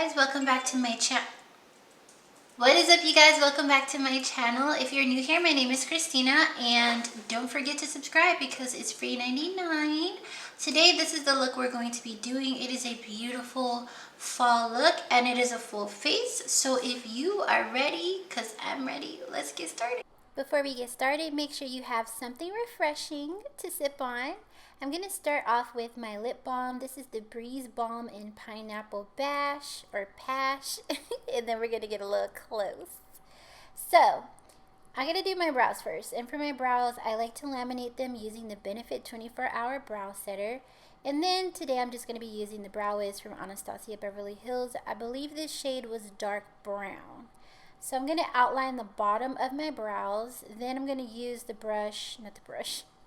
guys, welcome back to my channel. What is up, you guys? Welcome back to my channel. If you're new here, my name is Xrizz'Tina, and don't forget to subscribe because it's free $99. Today, this is the look we're going to be doing. It is a beautiful fall look, and it is a full face. So if you are ready, because I'm ready, let's get started. Before we get started, make sure you have something refreshing to sip on. I'm going to start off with my lip balm. This is the Breeze Balm in Pineapple Bash or Pash. And then we're going to get a little close. So, I'm going to do my brows first. And for my brows, I like to laminate them using the Benefit 24-Hour Brow Setter. And then today I'm just going to be using the Brow Wiz from Anastasia Beverly Hills. I believe this shade was dark brown. So I'm going to outline the bottom of my brows. Then I'm going to use the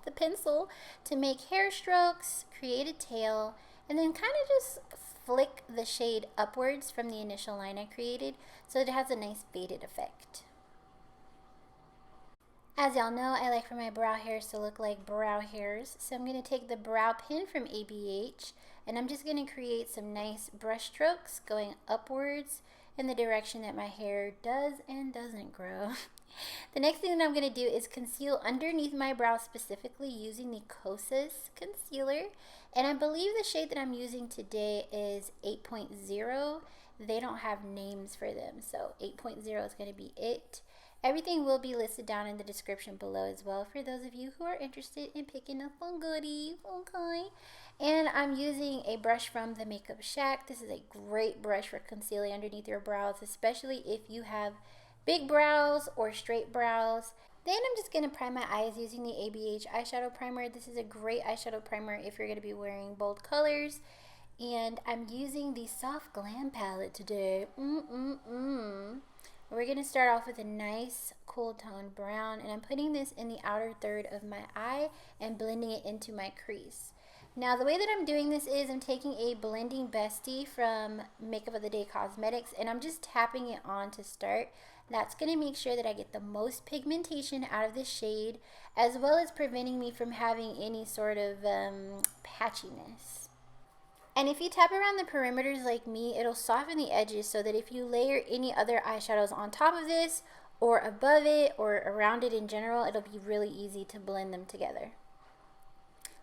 the pencil to make hair strokes, create a tail, and then kind of just flick the shade upwards from the initial line I created so that it has a nice faded effect. As y'all know, I like for my brow hairs to look like brow hairs, so I'm going to take the brow pen from ABH and I'm just going to create some nice brush strokes going upwards in the direction that my hair does and doesn't grow. The next thing that I'm going to do is conceal underneath my brow, specifically using the KOSAS concealer. And I believe the shade that I'm using today is 8.0. They don't have names for them, so 8.0 is going to be it. Everything will be listed down in the description below as well for those of you who are interested in picking up on goodies, okay? And I'm using a brush from the Makeup Shack. This is a great brush for concealing underneath your brows, especially if you have big brows or straight brows. Then I'm just going to prime my eyes using the ABH eyeshadow primer. This is a great eyeshadow primer if you're going to be wearing bold colors. And I'm using the Soft Glam palette today. We're going to start off with a nice cool tone brown, and I'm putting this in the outer third of my eye and blending it into my crease. Now the way that I'm doing this is I'm taking a blending bestie from Makeup of the Day Cosmetics and I'm just tapping it on to start. That's going to make sure that I get the most pigmentation out of this shade, as well as preventing me from having any sort of patchiness. And if you tap around the perimeters like me, it'll soften the edges so that if you layer any other eyeshadows on top of this or above it or around it in general, it'll be really easy to blend them together.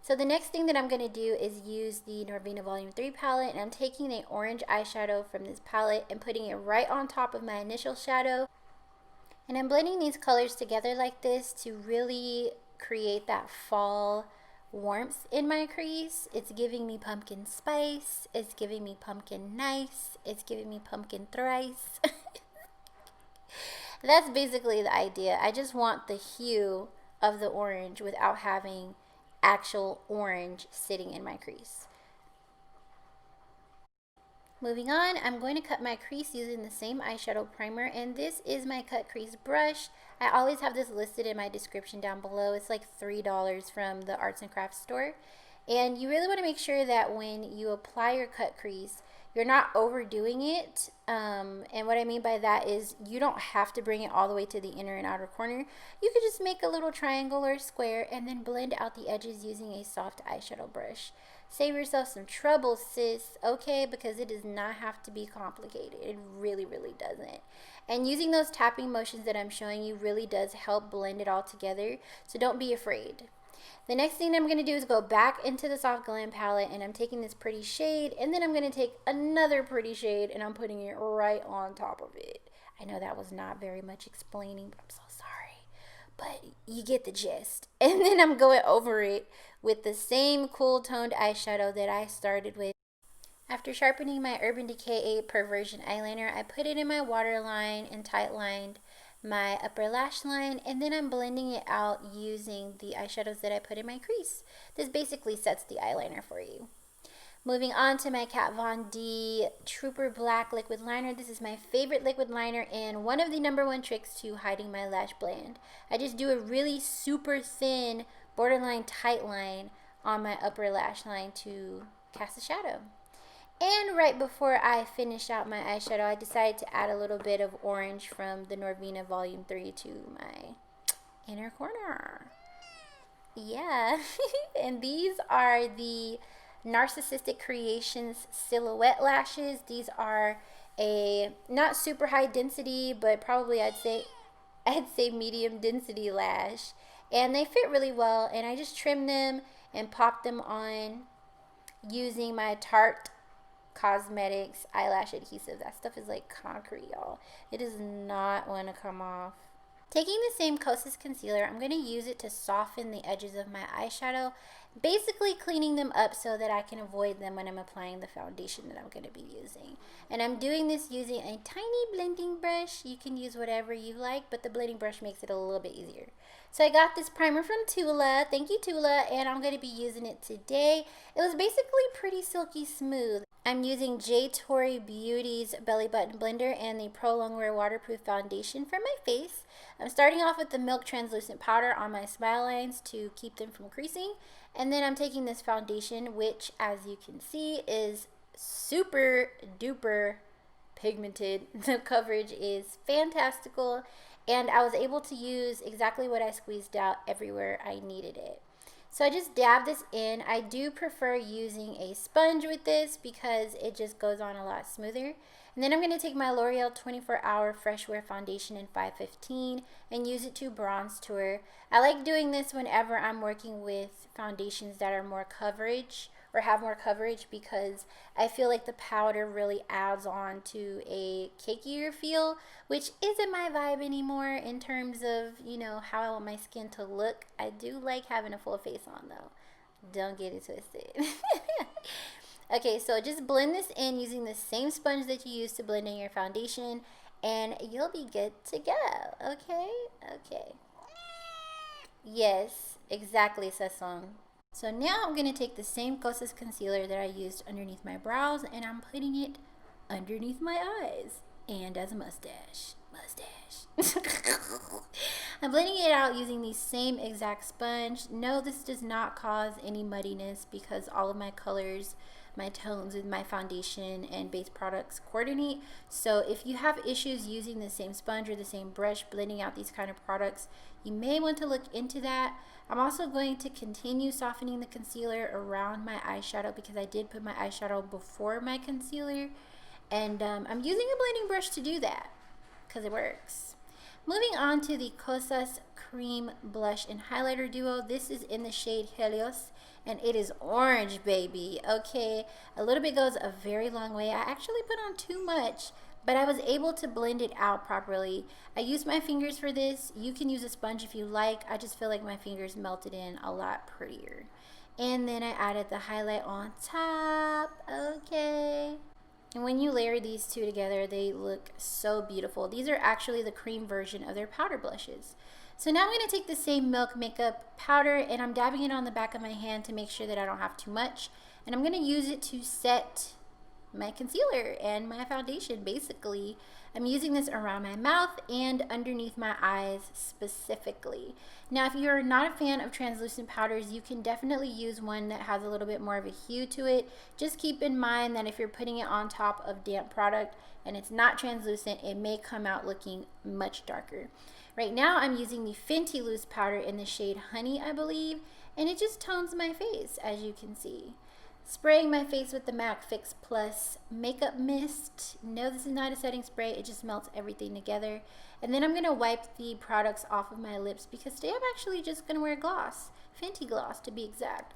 So the next thing that I'm going to do is use the Norvina Volume 3 palette, and I'm taking an orange eyeshadow from this palette and putting it right on top of my initial shadow. And I'm blending these colors together like this to really create that fall warmth in my crease. It's giving me pumpkin spice, it's giving me pumpkin nice, it's giving me pumpkin thrice. That's basically the idea. I just want the hue of the orange without having actual orange sitting in my crease. Moving on, I'm going to cut my crease using the same eyeshadow primer, and this is my cut crease brush. I always have this listed in my description down below. It's like $3 from the arts and crafts store. And you really want to make sure that when you apply your cut crease, you're not overdoing it. And what I mean by that is you don't have to bring it all the way to the inner and outer corner. You could just make a little triangle or square and then blend out the edges using a soft eyeshadow brush. Save yourself some trouble, sis, okay? Because it does not have to be complicated. It really, really doesn't. And using those tapping motions that I'm showing you really does help blend it all together. So don't be afraid. The next thing I'm going to do is go back into the Soft Glam palette, and I'm taking this pretty shade, and then I'm going to take another pretty shade, and I'm putting it right on top of it. I know that was not very much explaining, but I'm so sorry. But you get the gist. And then I'm going over it with the same cool toned eyeshadow that I started with. After sharpening my Urban Decay 8 Perversion eyeliner, I put it in my waterline and tight lined my upper lash line, and then I'm blending it out using the eyeshadows that I put in my crease. This basically sets the eyeliner for you. Moving on to my Kat Von D Trooper Black Liquid Liner. This is my favorite liquid liner and one of the #1 tricks to hiding my lash blend. I just do a really super thin borderline tight line on my upper lash line to cast a shadow. And right before I finish out my eyeshadow, I decided to add a little bit of orange from the Norvina Volume 3 to my inner corner. Yeah. And these are the Narcissistic Creations Silhouette Lashes. These are a not super high density, but probably I'd say medium density lash. And they fit really well, and I just trimmed them and popped them on using my Tarte Cosmetics eyelash adhesive. That stuff is like concrete, y'all. It does not want to come off. Taking the same KOSAS concealer, I'm going to use it to soften the edges of my eyeshadow, basically cleaning them up so that I can avoid them when I'm applying the foundation that I'm going to be using. And I'm doing this using a tiny blending brush. You can use whatever you like, but the blending brush makes it a little bit easier. So I got this primer from Tula. Thank you, Tula, and I'm going to be using it today. It was basically pretty silky smooth. I'm using Tarte Beauty's Belly Button Blender and the Pro Longwear Waterproof Foundation for my face. I'm starting off with the Milk Translucent Powder on my smile lines to keep them from creasing. And then I'm taking this foundation, which, as you can see, is super duper pigmented. The coverage is fantastical, and I was able to use exactly what I squeezed out everywhere I needed it. So I just dab this in. I do prefer using a sponge with this because it just goes on a lot smoother. And then I'm going to take my L'Oreal 24-Hour Fresh Wear Foundation in 515 and use it to bronze tour. I like doing this whenever I'm working with foundations that are more coverage or have more coverage, because I feel like the powder really adds on to a cakier feel, which isn't my vibe anymore in terms of, you know, how I want my skin to look. I do like having a full face on though. Don't get it twisted. Okay, so just blend this in using the same sponge that you use to blend in your foundation, and you'll be good to go. Okay? Okay. Yes, exactly, Sesong. So now I'm going to take the same KOSAS concealer that I used underneath my brows, and I'm putting it underneath my eyes and as a mustache. I'm blending it out using the same exact sponge. No, this does not cause any muddiness because all of my colors, my tones with my foundation and base products coordinate. So if you have issues using the same sponge or the same brush blending out these kind of products, you may want to look into that. I'm also going to continue softening the concealer around my eyeshadow because I did put my eyeshadow before my concealer, and I'm using a blending brush to do that because it works. Moving on to the KOSAS Cream Blush and Highlighter Duo. This is in the shade Helios, and it is orange, baby. Okay, a little bit goes a very long way. I actually put on too much, but I was able to blend it out properly. I used my fingers for this. You can use a sponge if you like. I just feel like my fingers melted in a lot prettier. And then I added the highlight on top. Okay. And when you layer these two together, they look so beautiful. These are actually the cream version of their powder blushes. So now I'm going to take the same Milk Makeup powder, and I'm dabbing it on the back of my hand to make sure that I don't have too much. And I'm going to use it to set my concealer and my foundation. Basically, I'm using this around my mouth and underneath my eyes specifically. Now, if you're not a fan of translucent powders, you can definitely use one that has a little bit more of a hue to it. Just keep in mind that if you're putting it on top of damp product and it's not translucent, it may come out looking much darker. Right now, I'm using the Fenty loose powder in the shade Honey, I believe, and it just tones my face, as you can see. Spraying my face with the MAC Fix Plus Makeup Mist. No, this is not a setting spray. It just melts everything together. And then I'm going to wipe the products off of my lips because today I'm actually just going to wear gloss. Fenty gloss, to be exact.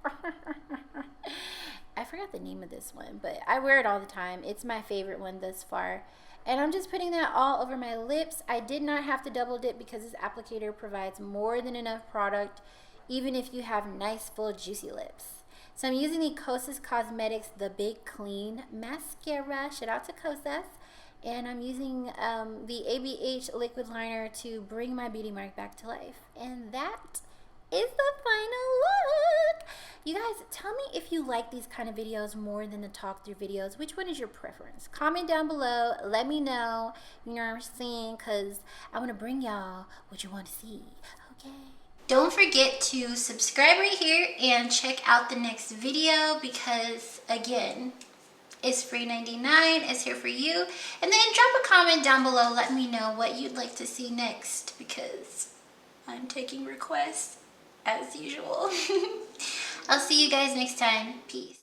I forgot the name of this one, but I wear it all the time. It's my favorite one thus far. And I'm just putting that all over my lips. I did not have to double dip because this applicator provides more than enough product, even if you have nice, full, juicy lips. So I'm using the KOSAS Cosmetics The Big Clean Mascara. Shout out to KOSAS. And I'm using the ABH Liquid Liner to bring my beauty mark back to life. And that is the final look. You guys, tell me if you like these kind of videos more than the talk through videos. Which one is your preference? Comment down below. Let me know. You know what I'm saying? Because I want to bring y'all what you want to see. Okay. Don't forget to subscribe right here and check out the next video because, again, it's free 99. It's here for you. And then drop a comment down below. Let me know what you'd like to see next because I'm taking requests as usual. I'll see you guys next time. Peace.